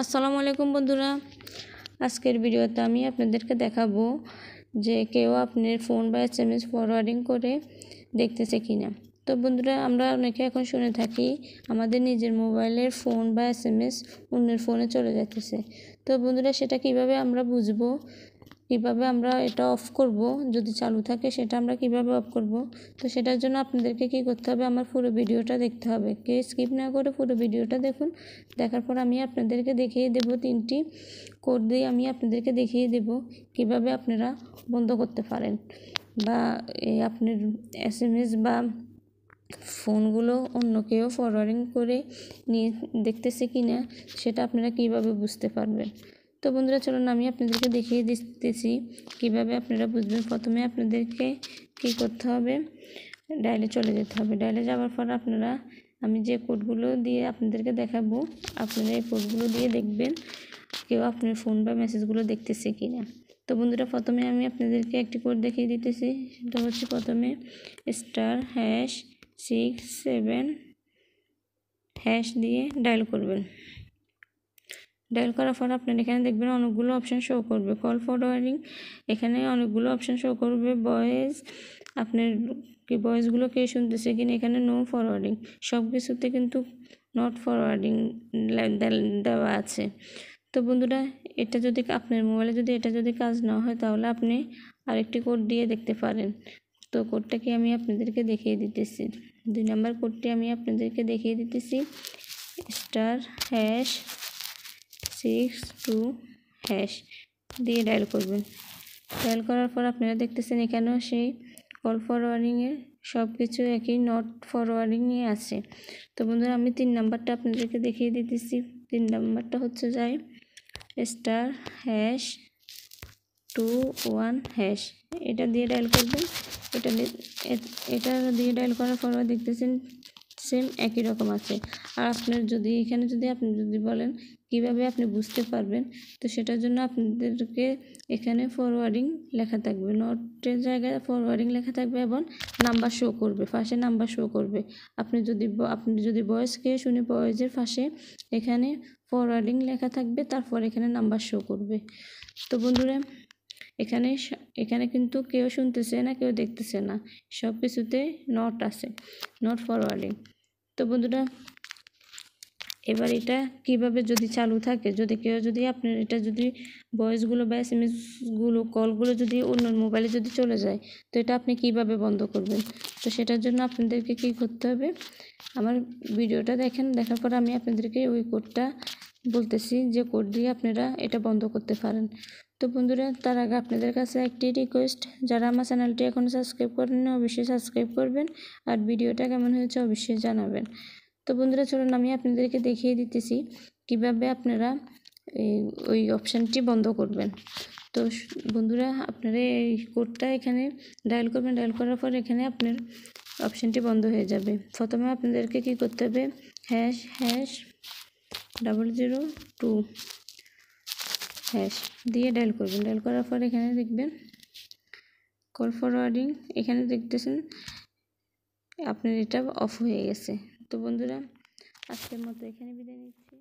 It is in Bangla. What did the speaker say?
আসসালামু আলাইকুম বন্ধুরা, আজকের ভিডিওতে আমি আপনাদেরকে দেখাবো যে কেউ আপনার ফোন বা এসএমএস ফরওয়ার্ডিং করে দেখতেছে কিনা। তো বন্ধুরা, আমরা অনেকে এখন শুনে থাকি আমাদের নিজের মোবাইলের ফোন বা এসএমএস অন্যের ফোনে চলে যাচ্ছে। তো বন্ধুরা, সেটা কিভাবে আমরা বুঝবো, কিভাবে আমরা এটা অফ করব, যদি চালু থাকে সেটা আমরা কিভাবে অফ করব। তো সেটার জন্য আপনাদেরকে কি করতে হবে, আমার পুরো ভিডিওটা দেখতে হবে। কেউ স্কিপ না করে পুরো ভিডিওটা দেখুন। দেখার পর আমি আপনাদেরকে দেখিয়ে দেব, 3টি কোড দিয়ে আমি আপনাদেরকে দেখিয়ে দেব কিভাবে আপনারা বন্ধ করতে পারেন, বা আপনার এসএমএস বা ফোনগুলো অন্য কেউ ফরওয়ার্ডিং করে নিয়ে দেখতেছে কিনা সেটা আপনারা কিভাবে বুঝতে পারবেন। তো বন্ধুরা, চলুন আমি আপনাদেরকে দেখিয়ে দিতেছি কিভাবে আপনারা বুঝবেন। প্রথমে আপনাদেরকে কি করতে হবে, ডায়ালে চলে যেতে হবে। ডায়ালে যাওয়ার পর আপনারা, আমি যে কোডগুলো দিয়ে আপনাদেরকে দেখাবো, আপনারা এই কোডগুলো দিয়ে দেখবেন কেউ আপনার ফোন বা মেসেজগুলো দেখতেছে কিনা। তো বন্ধুরা, প্রথমে আমি আপনাদেরকে একটি কোড দেখিয়ে দিতেছি। সেটা হচ্ছে প্রথমে *#67# দিয়ে ডায়াল করবেন। ডায়াল করার পর আপনার এখানে দেখবেন অনেকগুলো অপশান শো করবে। কল ফরওয়ার্ডিং, এখানে অনেকগুলো অপশান শো করবে। ভয়েস, আপনার কি ভয়েসগুলো কে শুনতেছে কিনা, এখানে নো ফরওয়ার্ডিং, সব কিছুতে কিন্তু নট ফরওয়ার্ডিং দেওয়া আছে। তো বন্ধুরা, এটা যদি আপনার মোবাইলে এটা যদি কাজ না হয়, তাহলে আপনি আরেকটি কোড দিয়ে দেখতে পারেন। তো কোডটাকে আমি আপনাদেরকে দেখিয়ে দিতেছি। 2 নম্বর কোডটি আমি আপনাদেরকে দেখিয়ে দিতেছি। *#62# দিয়ে ডায়াল করবেন। ডায়াল করার পর আপনারা দেখতেছেন এখানেও সেই কল ফরওয়ার্ডিংয়ের সব কিছু একই নট ফরওয়ার্ডিংয়ে আছে। তো বন্ধুরা, আমি 3 নাম্বারটা আপনাদেরকে দেখিয়ে দিতেছি। 3 নাম্বারটা হচ্ছে যায় *21#, এটা দিয়ে ডায়াল করবেন। এটা দিয়ে ডায়াল করার পর দেখতেছেন সেম একই রকম আছে। আর আপনার আপনি যদি বলেন কিভাবে আপনি বুঝতে পারবেন, তো সেটার জন্য আপনাদেরকে এখানে ফরওয়ার্ডিং লেখা থাকবে, নটের জায়গায় ফরওয়ার্ডিং লেখা থাকবে এবং নাম্বার শো করবে, ফার্স্টে নাম্বার শো করবে। আপনি যদি ভয়েস কে শুনে, ভয়েসের ফার্স্টে এখানে ফরওয়ার্ডিং লেখা থাকবে, তারপর এখানে নাম্বার শো করবে। তো বন্ধুরা, এখানে কিন্তু কেউ শুনতেছে না, কেউ দেখতেছে না, সব কিছুতে নট আছে, নট ফরওয়ার্ডিং। তো বন্ধুরা, এবার এটা কিভাবে যদি চালু থাকে, যদি আপনার এটা যদি ভয়েসগুলো বা এসএমএসগুলো, কলগুলো যদি অন্য মোবাইলে যদি চলে যায়, তো এটা আপনি কিভাবে বন্ধ করবেন। তো সেটার জন্য আপনাদেরকে কি করতে হবে, আমার ভিডিওটা দেখেন। দেখার পর আমি আপনাদেরকে ওই কোডটা বলতেছি, যে কোড দিয়ে আপনারা এটা বন্ধ করতে পারেন। তো বন্ধুরা, তার আগে আপনাদের কাছে একটি রিকোয়েস্ট, যারা আমার চ্যানেলটি এখনও সাবস্ক্রাইব করেন না, অবশ্যই সাবস্ক্রাইব করবেন, আর ভিডিওটা কেমন হয়েছে অবশ্যই জানাবেন। তো বন্ধুরা, চলুন আমি আপনাদেরকে দেখিয়ে দিতেছি কিভাবে আপনারা ওই অপশানটি বন্ধ করবেন। তো বন্ধুরা, আপনারা এই কোডটা এখানে ডায়াল করবেন। ডায়াল করার পর এখানে আপনার অপশানটি বন্ধ হয়ে যাবে। প্রথমে আপনাদেরকে কি করতে হবে, #002# দিয়ে ডায়াল করবেন। ডায়াল করার পর এখানে দেখবেন কল ফরওয়ার্ডিং, এখানে দেখতেছেন আপনার এটা অফ হয়ে গেছে। তো বন্ধুরা, আজকের মতো এখানে বিদায় নিচ্ছি।